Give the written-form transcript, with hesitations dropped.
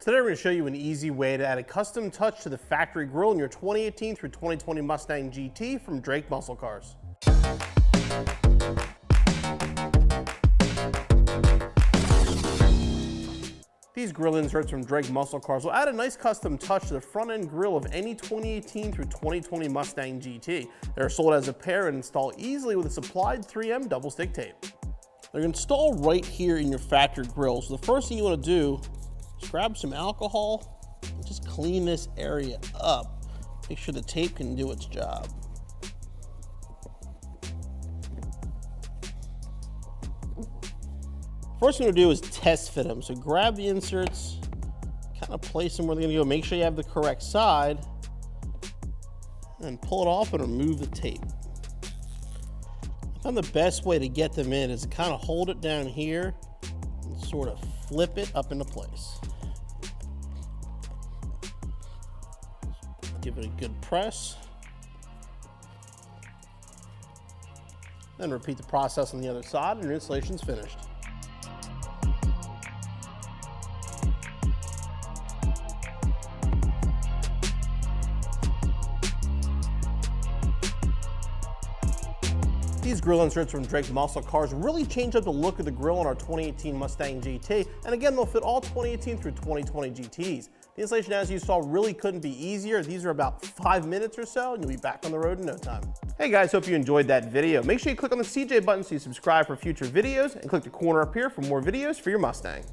Today we're going to show you an easy way to add a custom touch to the factory grille in your 2018 through 2020 Mustang GT from Drake Muscle Cars. These grill inserts from Drake Muscle Cars will add a nice custom touch to the front end grille of any 2018 through 2020 Mustang GT. They're sold as a pair and install easily with a supplied 3M double stick tape. They're installed right here in your factory grille. So the first thing you want to do is grab some alcohol and just clean this area up. Make sure the tape can do its job. First thing we're gonna do is test fit them. So grab the inserts, kind of place them where they're gonna go. Make sure you have the correct side, and pull it off and remove the tape. I found the best way to get them in is to kind of hold it down here and sort of flip it up into place. Give it a good press. Then repeat the process on the other side and your installation's finished. These grill inserts from Drake Muscle Cars really change up the look of the grill on our 2018 Mustang GT, and again, they'll fit all 2018 through 2020 GTs. The installation, as you saw, really couldn't be easier. These are about 5 minutes or so, and you'll be back on the road in no time. Hey guys, hope you enjoyed that video. Make sure you click on the CJ button so you subscribe for future videos, and click the corner up here for more videos for your Mustang.